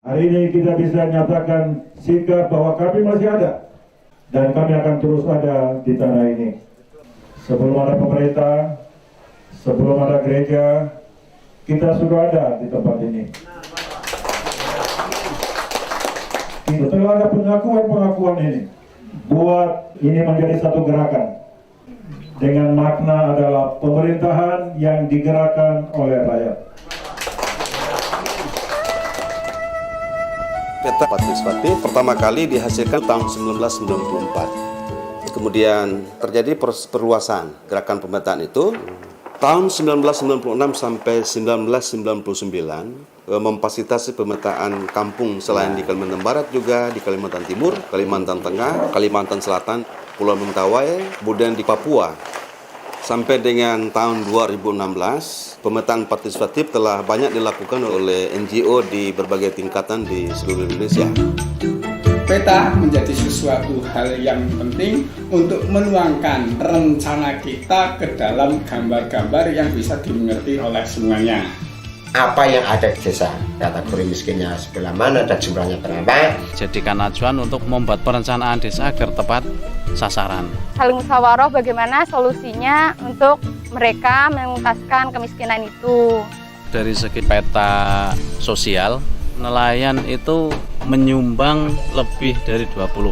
Hari ini kita bisa nyatakan sikap bahwa kami masih ada dan kami akan terus ada di tanah ini. Sebelum ada pemerintah, sebelum ada gereja, kita sudah ada di tempat ini. Setelah ada pengakuan-pengakuan ini, buat ini menjadi satu gerakan dengan makna adalah pemerintahan yang digerakkan oleh rakyat. Peta partisipatif pertama kali dihasilkan tahun 1994. Kemudian terjadi proses perluasan gerakan pemetaan itu tahun 1996 sampai 1999 memfasilitasi pemetaan kampung selain di Kalimantan Barat juga di Kalimantan Timur, Kalimantan Tengah, Kalimantan Selatan, Pulau Mentawai, kemudian di Papua. Sampai dengan tahun 2016, pemetaan partisipatif telah banyak dilakukan oleh NGO di berbagai tingkatan di seluruh Indonesia. Peta menjadi sesuatu hal yang penting untuk menuangkan rencana kita ke dalam gambar-gambar yang bisa dimengerti oleh semuanya. Apa yang ada di desa, kategori miskinnya sebelah mana dan jumlahnya berapa. Jadikan acuan untuk membuat perencanaan desa agar tepat sasaran. Saling musyawarah bagaimana solusinya untuk mereka mengentaskan kemiskinan itu. Dari segi peta sosial, nelayan itu menyumbang lebih dari 20%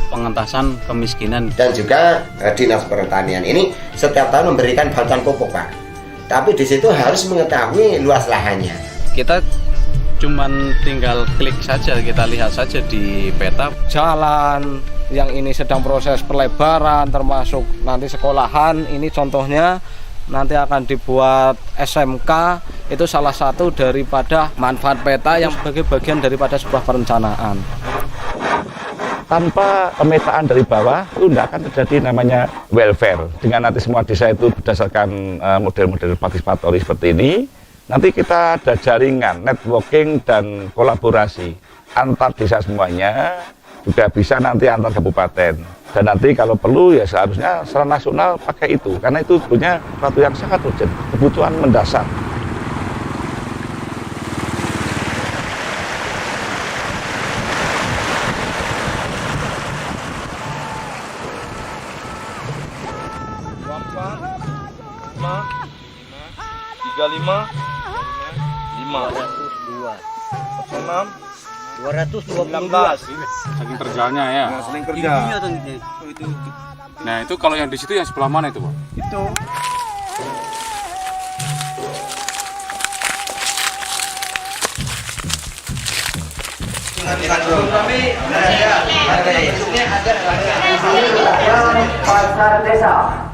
pengentasan kemiskinan. Dan juga Dinas Pertanian ini setiap tahun memberikan bantuan pupuk, Pak. Tapi di situ harus mengetahui luas lahannya. Kita cuman tinggal klik saja, kita lihat saja di peta. Jalan yang ini sedang proses pelebaran, termasuk nanti sekolahan, ini contohnya nanti akan dibuat SMK, itu salah satu daripada manfaat peta yang sebagai bagian daripada sebuah perencanaan. Tanpa pemetaan dari bawah itu tidak akan terjadi namanya welfare. Dengan nanti semua desa itu berdasarkan model-model partisipatori seperti ini, nanti kita ada jaringan, networking dan kolaborasi antar desa semuanya, juga bisa nanti antar kabupaten. Dan nanti kalau perlu ya seharusnya secara nasional pakai itu, karena itu punya sesuatu yang sangat urgent, kebutuhan mendasar. Lima 222 saking kerjanya ya. Saking kerja. Nah itu kalau yang di situ yang sebelah mana itu, Pak? Itu. Pasar desa.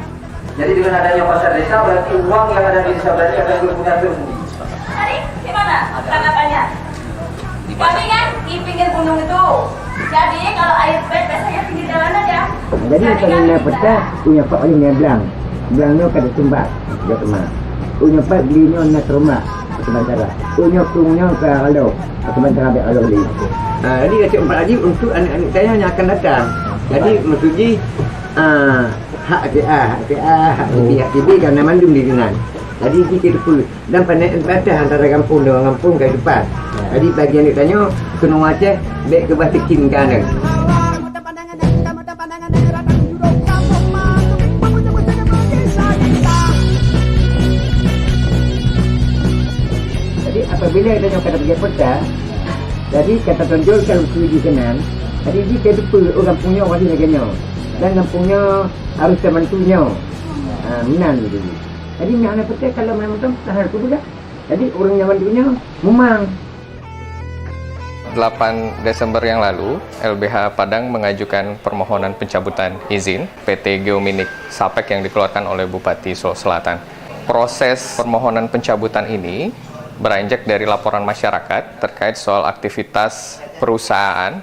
Jadi dengan adanya pasar desa berarti uang yang ada di desa berarti akan berputar tersendiri. Tadi gimana tanggapannya? Kami kan di pinggir gunung itu. Jadi kalau air bed biasanya pinggir jalan aja. Jadi kalau nak peta punya pak oleh ngeblang. Blangnya kada tumbak, dia kemana? Punya pak belinya nak rumah, sementara. Punya tungnya ke alo, sementara be alo beli. Jadi kata Pak Haji untuk anak-anak saya yang akan datang. Jadi maksudnya hak TB karena mandum di Dinan. Jadi kita perlu dan pandai batas antara kampung dengan kampung kehidupan. Jadi bagian itu tanya kena Aceh baik ke Batikin kanan. Jadi apabila ada yang kata pergi peta, jadi kata tonjol kalau di kanan, jadi dia kehidupan orang punya orang lagi dan kampungnya harus temantunya minan gitu. Jadi yang anak peta kalau memang tahan kuda, jadi orang yang mantunya memang. 8 Desember yang lalu, LBH Padang mengajukan permohonan pencabutan izin PT Geominik Sapek yang dikeluarkan oleh Bupati Solo Selatan. Proses permohonan pencabutan ini beranjak dari laporan masyarakat terkait soal aktivitas perusahaan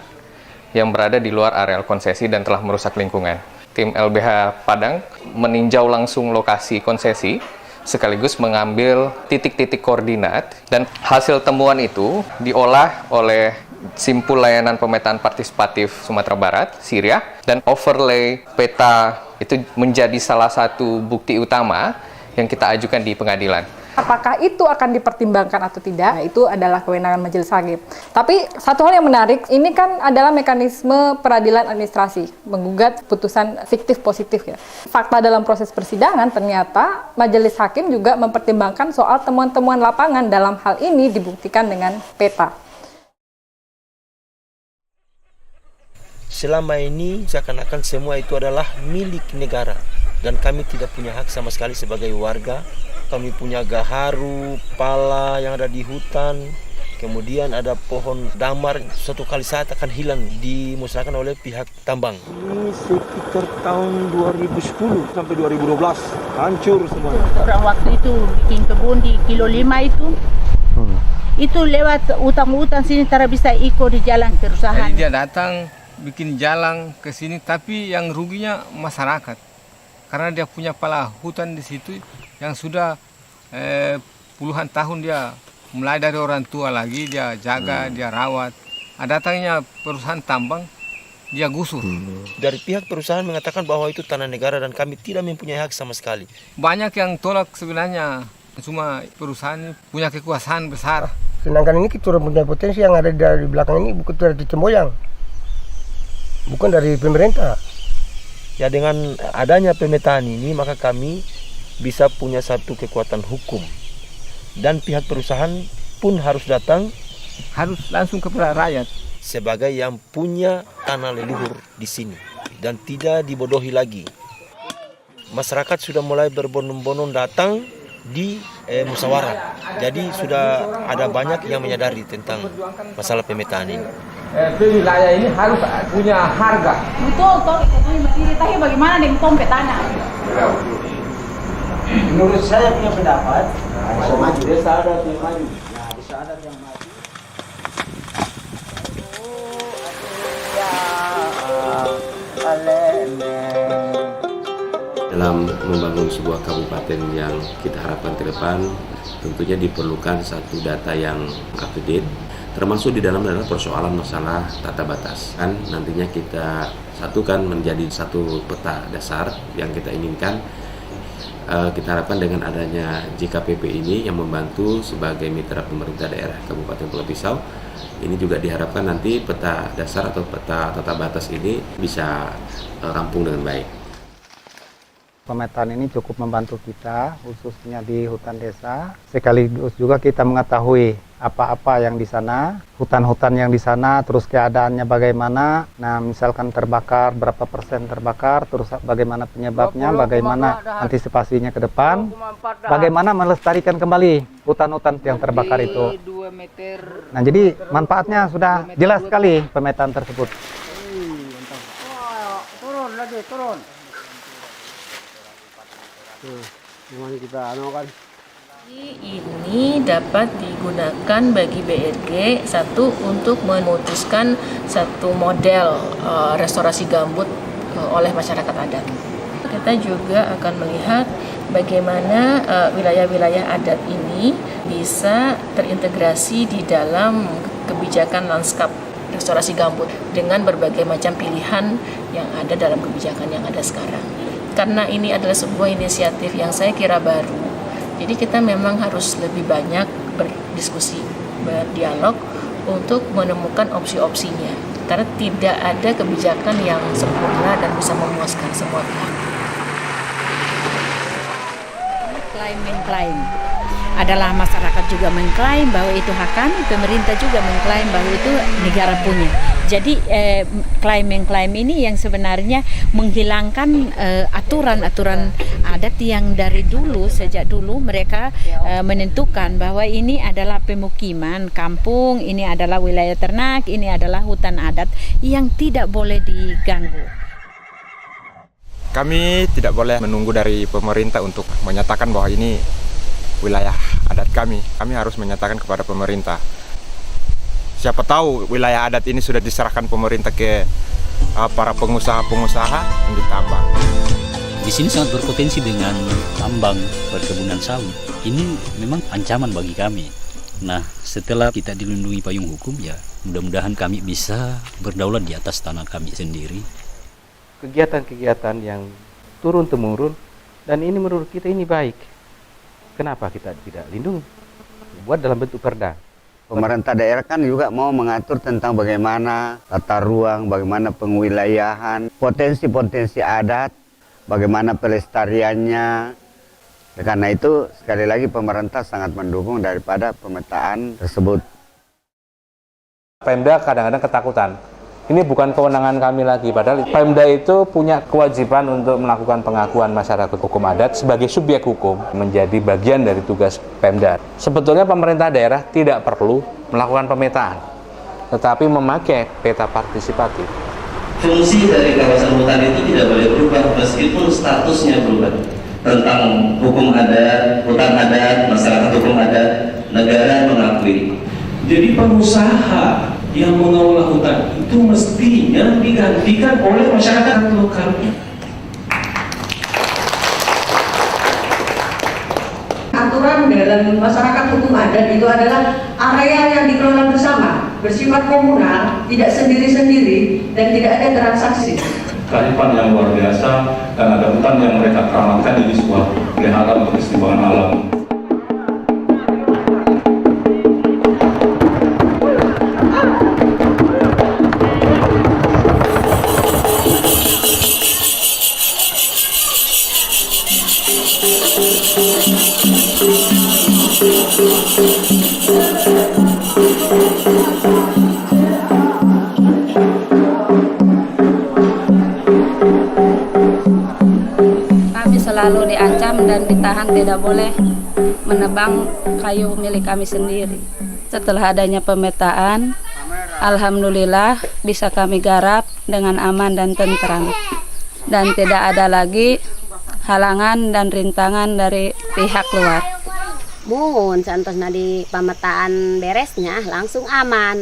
yang berada di luar areal konsesi dan telah merusak lingkungan. Tim LBH Padang meninjau langsung lokasi konsesi, sekaligus mengambil titik-titik koordinat, dan hasil temuan itu diolah oleh Simpul Layanan Pemetaan Partisipatif Sumatera Barat, Syria, dan overlay peta itu menjadi salah satu bukti utama yang kita ajukan di pengadilan. Apakah itu akan dipertimbangkan atau tidak, itu adalah kewenangan majelis hakim. Tapi satu hal yang menarik, ini kan adalah mekanisme peradilan administrasi, menggugat putusan fiktif positif ya. Fakta dalam proses persidangan ternyata majelis hakim juga mempertimbangkan soal temuan-temuan lapangan, dalam hal ini dibuktikan dengan peta. Selama ini seakan-akan semua itu adalah milik negara dan kami tidak punya hak sama sekali sebagai warga. Kami punya gaharu, pala yang ada di hutan, kemudian ada pohon damar, suatu kali saat akan hilang, dimusnahkan oleh pihak tambang. Ini sekitar tahun 2010 sampai 2012, hancur semua. Orang waktu itu bikin kebun di kilo 5 itu lewat utang-utang sini, tara bisa ikut di jalan perusahaan. Jadi dia datang bikin jalan ke sini, tapi yang ruginya masyarakat. Karena dia punya pala hutan di situ yang sudah puluhan tahun dia mulai dari orang tua lagi dia jaga, dia rawat. Datangnya perusahaan tambang, dia gusur. Dari pihak perusahaan mengatakan bahwa itu tanah negara dan kami tidak mempunyai hak sama sekali. Banyak yang tolak sebenarnya, cuma perusahaan punya kekuasaan besar. Sedangkan ini kita punya potensi yang ada di belakang ini bukan dari Cemboyang, bukan dari pemerintah. Ya dengan adanya pemetaan ini maka kami bisa punya satu kekuatan hukum dan pihak perusahaan pun harus datang, harus langsung kepada rakyat sebagai yang punya tanah leluhur di sini dan tidak dibodohi lagi. Masyarakat sudah mulai berbondong-bondong datang di musyawarah, jadi sudah ada banyak yang menyadari tentang masalah pemetaan ini. Wilayah ini harus punya harga. Betul, tapi bagaimana dengan pompe tanah? Menurut saya punya pendapat, bisa maju, desa adat yang maju. Nah, desa adat yang maju. Dalam membangun sebuah kabupaten yang kita harapkan ke depan, tentunya diperlukan satu data yang up to date, termasuk di dalam adalah persoalan masalah tata batas. Kan nantinya kita satukan menjadi satu peta dasar yang kita inginkan. Kita harapkan dengan adanya JKPP ini yang membantu sebagai mitra pemerintah daerah Kabupaten Pulau Pisau, ini juga diharapkan nanti peta dasar atau peta tata batas ini bisa rampung dengan baik. Pemetaan ini cukup membantu kita, khususnya di hutan desa. Sekaligus juga kita mengetahui apa-apa yang di sana, hutan-hutan yang di sana, terus keadaannya bagaimana. Nah, misalkan terbakar, berapa persen terbakar, terus bagaimana penyebabnya, bagaimana antisipasinya ke depan, bagaimana melestarikan kembali hutan-hutan yang terbakar itu. Nah, jadi manfaatnya sudah jelas sekali pemetaan tersebut. Turun lagi, turun. Ini dapat digunakan bagi BRG satu untuk memutuskan satu model restorasi gambut oleh masyarakat adat. Kita juga akan melihat bagaimana wilayah-wilayah adat ini bisa terintegrasi di dalam kebijakan lanskap restorasi gambut dengan berbagai macam pilihan yang ada dalam kebijakan yang ada sekarang. Karena ini adalah sebuah inisiatif yang saya kira baru, jadi kita memang harus lebih banyak berdiskusi, berdialog untuk menemukan opsi-opsinya. Karena tidak ada kebijakan yang sempurna dan bisa memuaskan semua pihak. Mengklaim adalah masyarakat juga mengklaim bahwa itu hak kami, pemerintah juga mengklaim bahwa itu negara punya. Jadi mengklaim ini yang sebenarnya menghilangkan aturan-aturan adat yang dari dulu, sejak dulu mereka menentukan bahwa ini adalah pemukiman kampung, ini adalah wilayah ternak, ini adalah hutan adat yang tidak boleh diganggu. Kami tidak boleh menunggu dari pemerintah untuk menyatakan bahwa ini wilayah adat kami. Kami harus menyatakan kepada pemerintah. Siapa tahu wilayah adat ini sudah diserahkan pemerintah ke para pengusaha-pengusaha yang ditambang. Di sini sangat berpotensi dengan tambang perkebunan sawit. Ini memang ancaman bagi kami. Nah, setelah kita dilindungi payung hukum, ya mudah-mudahan kami bisa berdaulat di atas tanah kami sendiri. Kegiatan-kegiatan yang turun-temurun, dan ini menurut kita ini baik. Kenapa kita tidak lindungi? Buat dalam bentuk perda. Pemerintah daerah kan juga mau mengatur tentang bagaimana tata ruang, bagaimana pengewilayahan, potensi-potensi adat, bagaimana pelestariannya. Karena itu sekali lagi pemerintah sangat mendukung daripada pemetaan tersebut. Pemda kadang-kadang ketakutan. Ini bukan kewenangan kami lagi, padahal Pemda itu punya kewajiban untuk melakukan pengakuan masyarakat hukum adat sebagai subjek hukum, menjadi bagian dari tugas Pemda. Sebetulnya pemerintah daerah tidak perlu melakukan pemetaan, tetapi memakai peta partisipatif. Fungsi dari kawasan hutan itu tidak boleh berubah meskipun statusnya berubah. Tentang hukum adat, hutan adat, masyarakat hukum adat, negara mengakui. Jadi pengusaha yang mengelola hutan itu mestinya digantikan oleh masyarakat lokal. Aturan dalam masyarakat hukum adat itu adalah area yang dikelola bersama, bersifat komunal, tidak sendiri-sendiri, dan tidak ada transaksi. Kearifan yang luar biasa, dan ada hutan yang mereka keramatkan ini sebuah pelihara untuk keseimbangan alam. Kami selalu diancam dan ditahan, tidak boleh menebang kayu milik kami sendiri. Setelah adanya pemetaan, alhamdulillah bisa kami garap dengan aman dan tentram. Dan tidak ada lagi halangan dan rintangan dari pihak luar. Mun santosna di pemetaan beresnya langsung aman.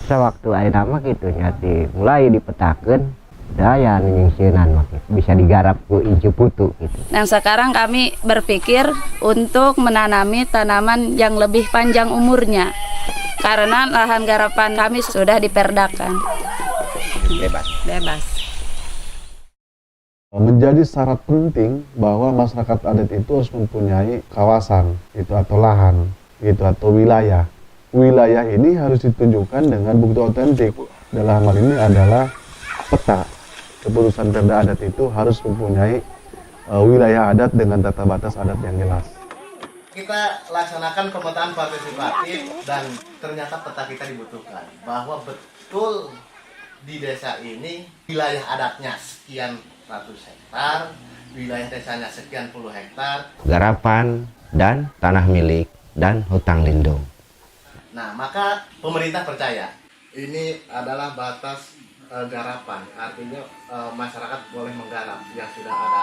Sewaktu ada nama gitu nyati mulai dipetakan daya nyingsinan bisa digarap ke incu putu gitu. Dan sekarang kami berpikir untuk menanami tanaman yang lebih panjang umurnya karena lahan garapan kami sudah diperdakan. Bebas. Menjadi syarat penting bahwa masyarakat adat itu harus mempunyai kawasan itu atau lahan itu atau wilayah. Wilayah ini harus ditunjukkan dengan bukti otentik. Dalam hal ini adalah peta. Keputusan Perda adat itu harus mempunyai wilayah adat dengan tata batas adat yang jelas. Kita laksanakan pemetaan partisipatif dan ternyata peta kita dibutuhkan bahwa betul di desa ini wilayah adatnya sekian ratus hektar, wilayah desanya sekian puluh hektar. Garapan dan tanah milik dan hutang lindung. Nah, maka pemerintah percaya ini adalah batas garapan, artinya masyarakat boleh menggarap yang sudah ada.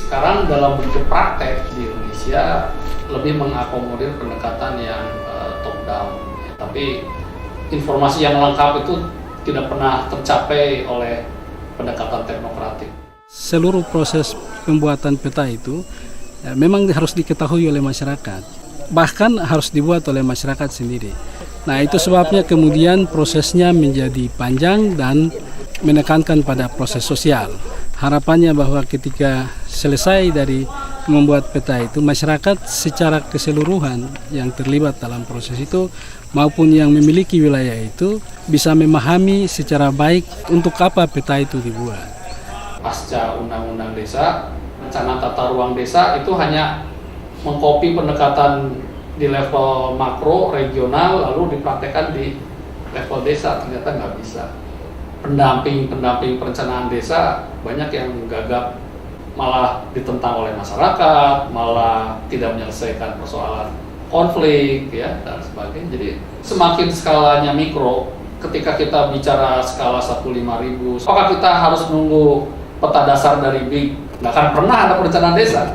Sekarang dalam bentuk praktek di Indonesia lebih mengakomodir pendekatan yang top down, ya. Tapi informasi yang lengkap itu tidak pernah tercapai oleh pendekatan teknokratik. Seluruh proses pembuatan peta itu memang harus diketahui oleh masyarakat, bahkan harus dibuat oleh masyarakat sendiri. Nah, itu sebabnya kemudian prosesnya menjadi panjang dan menekankan pada proses sosial. Harapannya bahwa ketika selesai dari membuat peta itu, masyarakat secara keseluruhan yang terlibat dalam proses itu maupun yang memiliki wilayah itu bisa memahami secara baik untuk apa peta itu dibuat. Pasca Undang-Undang Desa, rencana tata ruang desa itu hanya mengkopi pendekatan di level makro, regional, lalu dipraktekkan di level desa. Ternyata nggak bisa. Pendamping perencanaan desa banyak yang gagap, malah ditentang oleh masyarakat, malah tidak menyelesaikan persoalan konflik, ya, dan sebagainya. Jadi semakin skalanya mikro, ketika kita bicara skala 1.500, apakah kita harus nunggu peta dasar dari BIG? Nggak akan pernah ada perencanaan desa.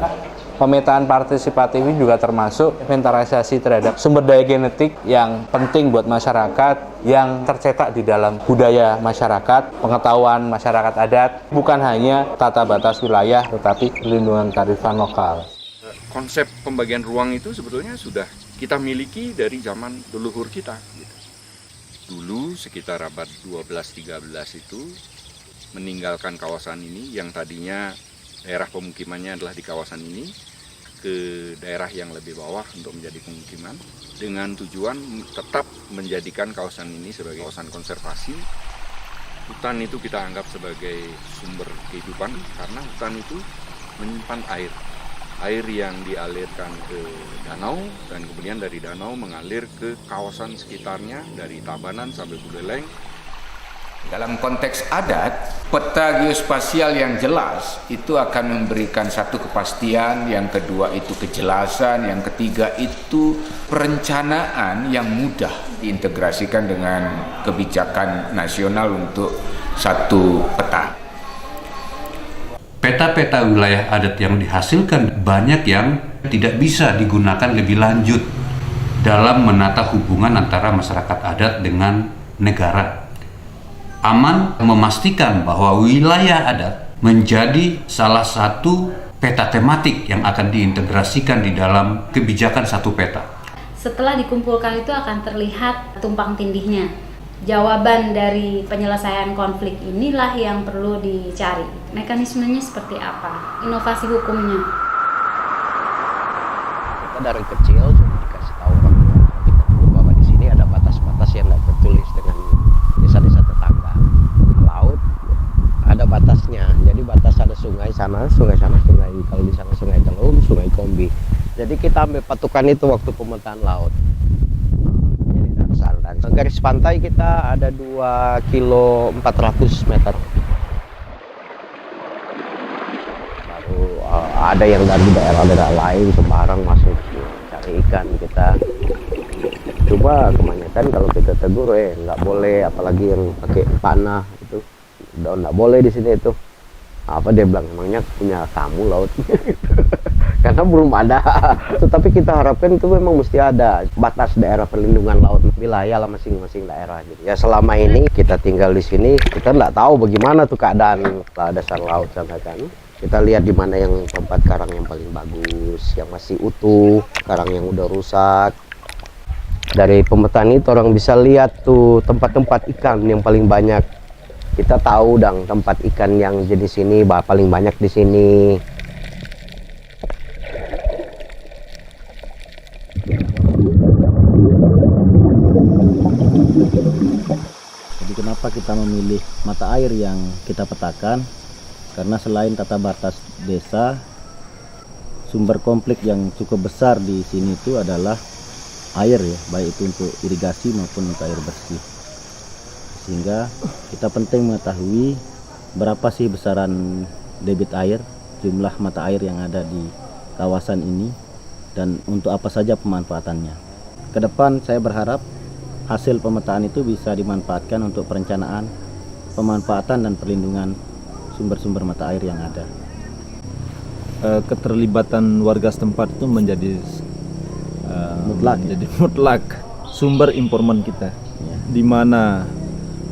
Pemetaan partisipatif ini juga termasuk inventarisasi terhadap sumber daya genetik yang penting buat masyarakat, yang tercetak di dalam budaya masyarakat, pengetahuan masyarakat adat, bukan hanya tata batas wilayah, tetapi perlindungan kearifan lokal. Konsep pembagian ruang itu sebetulnya sudah kita miliki dari zaman leluhur kita. Dulu sekitar abad 12-13 itu meninggalkan kawasan ini yang tadinya daerah pemukimannya adalah di kawasan ini ke daerah yang lebih bawah untuk menjadi pemukiman dengan tujuan tetap menjadikan kawasan ini sebagai kawasan konservasi. Hutan itu kita anggap sebagai sumber kehidupan karena hutan itu menyimpan air yang dialirkan ke danau dan kemudian dari danau mengalir ke kawasan sekitarnya dari Tabanan sampai Buleleng. Dalam konteks adat, peta geospasial yang jelas itu akan memberikan satu kepastian, yang kedua itu kejelasan, yang ketiga itu perencanaan yang mudah diintegrasikan dengan kebijakan nasional untuk satu peta. Peta-peta wilayah adat yang dihasilkan banyak yang tidak bisa digunakan lebih lanjut dalam menata hubungan antara masyarakat adat dengan negara. Aman memastikan bahwa wilayah adat menjadi salah satu peta tematik yang akan diintegrasikan di dalam kebijakan satu peta. Setelah dikumpulkan itu akan terlihat tumpang tindihnya. Jawaban dari penyelesaian konflik inilah yang perlu dicari. Mekanismenya seperti apa? Inovasi hukumnya. Kita dari kecil sudah dikasih tahu bahwa di sini ada batas-batas yang tidak tertulis dengan desa-desa tetangga. Laut ada batasnya. Jadi batas ada sungai sana, sungai kalau di sana sungai Telum, sungai Kombi. Jadi kita ambil patokan itu waktu pemetaan laut. Garis pantai kita ada 2 kilo 400 meter. Baru ada yang dari daerah-daerah lain sembarang masuk cari ikan. Kita coba kebanyakan kalau kita tegur nggak boleh, apalagi yang pakai panah itu udah nggak boleh di sini itu. Apa dia bilang, emangnya punya kamu laut? Karena belum ada. Tetapi kita harapkan itu memang mesti ada batas daerah perlindungan laut wilayah lah masing-masing daerah. Jadi ya selama ini kita tinggal di sini, kita nggak tahu bagaimana tuh keadaan dasar laut sana kan. Kita lihat di mana yang tempat karang yang paling bagus, yang masih utuh, karang yang udah rusak. Dari pemetaan itu orang bisa lihat tuh tempat-tempat ikan yang paling banyak. Kita tahu dong tempat ikan yang jenis ini paling banyak di sini. Jadi kenapa kita memilih mata air yang kita petakan? Karena selain tata batas desa, sumber konflik yang cukup besar di sini itu adalah air ya, baik itu untuk irigasi maupun untuk air bersih. Sehingga kita penting mengetahui berapa sih besaran debit air, jumlah mata air yang ada di kawasan ini, dan untuk apa saja pemanfaatannya. Kedepan saya berharap hasil pemetaan itu bisa dimanfaatkan untuk perencanaan, pemanfaatan dan perlindungan sumber-sumber mata air yang ada. Keterlibatan warga setempat itu menjadi mutlak sumber informan kita, di mana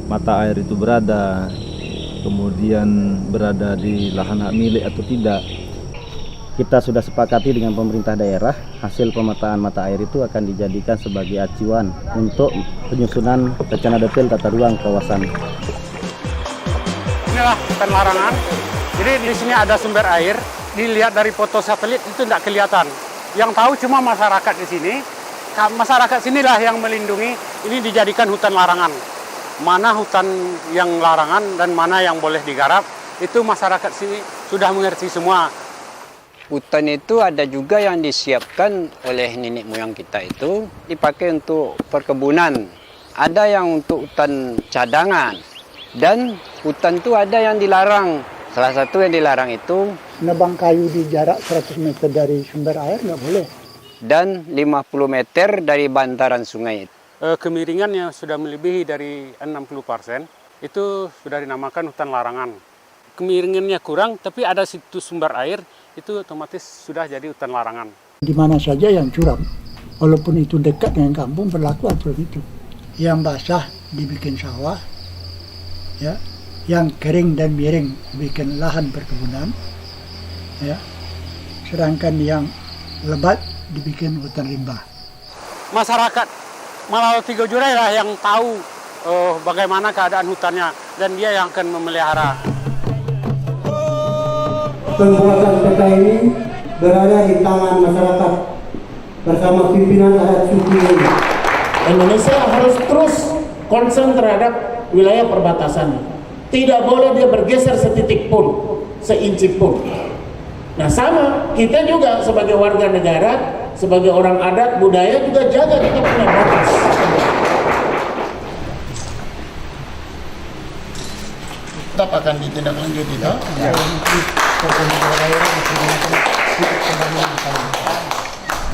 mata air itu berada, kemudian berada di lahan hak milik atau tidak. Kita sudah sepakati dengan pemerintah daerah, hasil pemetaan mata air itu akan dijadikan sebagai acuan untuk penyusunan rencana detail tata ruang kawasan. Inilah hutan larangan. Jadi di sini ada sumber air, dilihat dari foto satelit itu tidak kelihatan. Yang tahu cuma masyarakat di sini. Masyarakat sinilah yang melindungi, ini dijadikan hutan larangan. Mana hutan yang larangan dan mana yang boleh digarap, itu masyarakat sini sudah mengerti semua. Hutan itu ada juga yang disiapkan oleh nenek moyang kita itu dipakai untuk perkebunan. Ada yang untuk hutan cadangan, dan hutan itu ada yang dilarang. Salah satu yang dilarang itu nebang kayu di jarak 100 meter dari sumber air nggak boleh. Dan 50 meter dari bantaran sungai. Kemiringannya sudah melebihi dari 60%, itu sudah dinamakan hutan larangan. Kemiringannya kurang, tapi ada situ sumber air, itu otomatis sudah jadi hutan larangan. Di mana saja yang curam, walaupun itu dekat dengan kampung, berlaku aturan itu. Yang basah dibikin sawah, ya, yang kering dan miring dibikin lahan perkebunan, ya, sedangkan yang lebat dibikin hutan rimba. Masyarakat Malalau Tiga Jurai lah yang tahu bagaimana keadaan hutannya, dan dia yang akan memelihara. pembuatan peta ini berada di tangan masyarakat bersama pimpinan adat suku ini. Indonesia harus terus concern terhadap wilayah perbatasan. Tidak boleh dia bergeser setitik pun, seinci pun. Nah sama, kita juga sebagai warga negara, sebagai orang adat, budaya juga jaga kita punya batas. Tetap akan ditindaklanjuti, toh? Ya.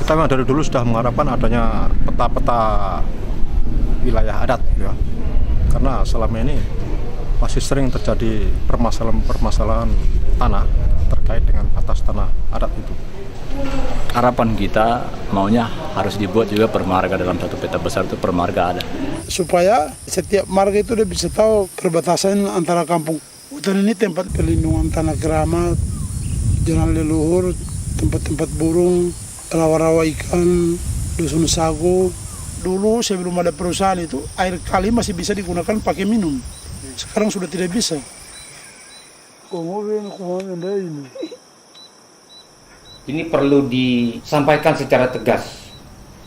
Kita memang dari dulu sudah mengharapkan adanya peta-peta wilayah adat, ya. Karena selama ini masih sering terjadi permasalahan tanah terkait dengan batas tanah adat itu. Harapan kita maunya harus dibuat juga permarga dalam satu peta besar itu permarga adat. Supaya setiap marga itu dia bisa tahu perbatasan antara kampung. Hutan ini tempat perlindungan tanah keramat, jalan leluhur, tempat-tempat burung, rawa-rawa ikan, dusun sagu. Dulu sebelum ada perusahaan itu air kali masih bisa digunakan pakai minum. Sekarang sudah tidak bisa. Ini perlu disampaikan secara tegas.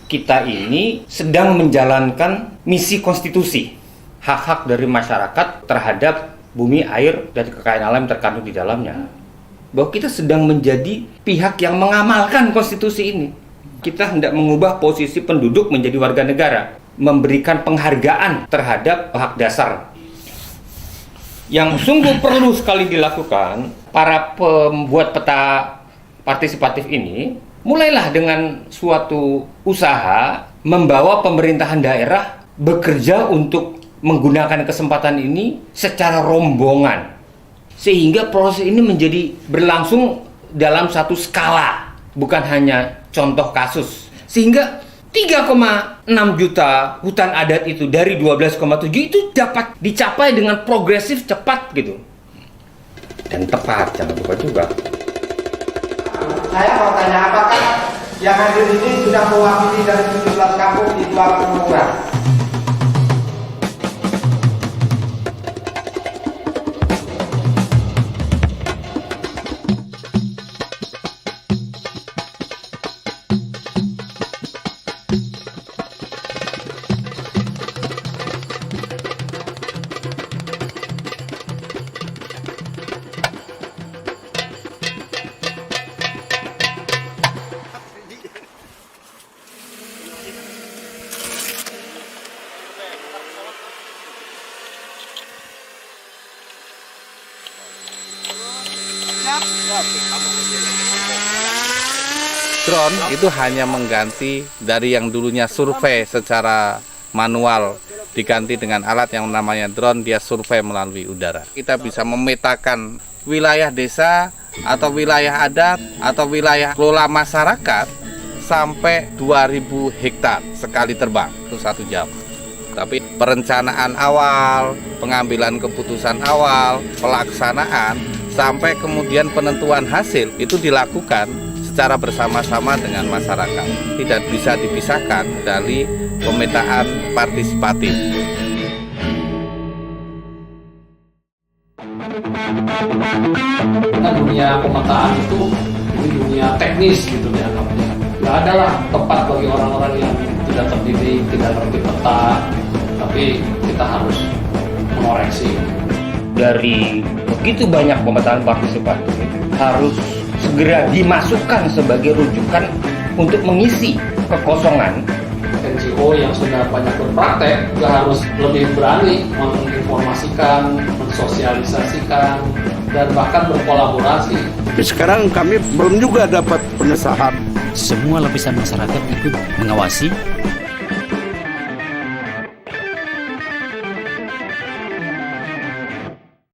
Kita ini sedang menjalankan misi konstitusi. Hak-hak dari masyarakat terhadap bumi, air, dan kekayaan alam terkandung di dalamnya. Bahwa kita sedang menjadi pihak yang mengamalkan konstitusi ini. Kita hendak mengubah posisi penduduk menjadi warga negara. Memberikan penghargaan terhadap hak dasar. Yang sungguh perlu sekali dilakukan, para pembuat peta partisipatif ini mulailah dengan suatu usaha membawa pemerintahan daerah bekerja untuk menggunakan kesempatan ini secara rombongan sehingga proses ini menjadi berlangsung dalam satu skala, bukan hanya contoh kasus, sehingga 3,6 juta hutan adat itu dari 12,7 itu dapat dicapai dengan progresif, cepat gitu dan tepat. Jangan lupa juga. Saya mau tanya, apakah yang hadir ini sudah mewakili dari 17 kampung di 2 kelurahan? Drone itu hanya mengganti dari yang dulunya survei secara manual diganti dengan alat yang namanya drone, dia survei melalui udara. Kita bisa memetakan wilayah desa atau wilayah adat atau wilayah kelola masyarakat sampai 2000 hektar sekali terbang, itu 1 jam. Tapi perencanaan awal, pengambilan keputusan awal, pelaksanaan, sampai kemudian penentuan hasil itu dilakukan secara bersama-sama dengan masyarakat. Tidak bisa dipisahkan dari pemetaan partisipatif. Nah, dunia pemetaan itu dunia teknis gitu ya namanya. Nggak ada lah tempat bagi orang-orang yang tidak terdidik, tidak ngerti peta, tapi kita harus mengoreksi. Dari begitu banyak pemetaan partisipatif harus segera dimasukkan sebagai rujukan untuk mengisi kekosongan. NGO yang sudah banyak berpraktek juga harus lebih berani menginformasikan, mensosialisasikan, dan bahkan berkolaborasi. Tapi sekarang kami belum juga dapat pengesahan. Semua lapisan masyarakat ikut mengawasi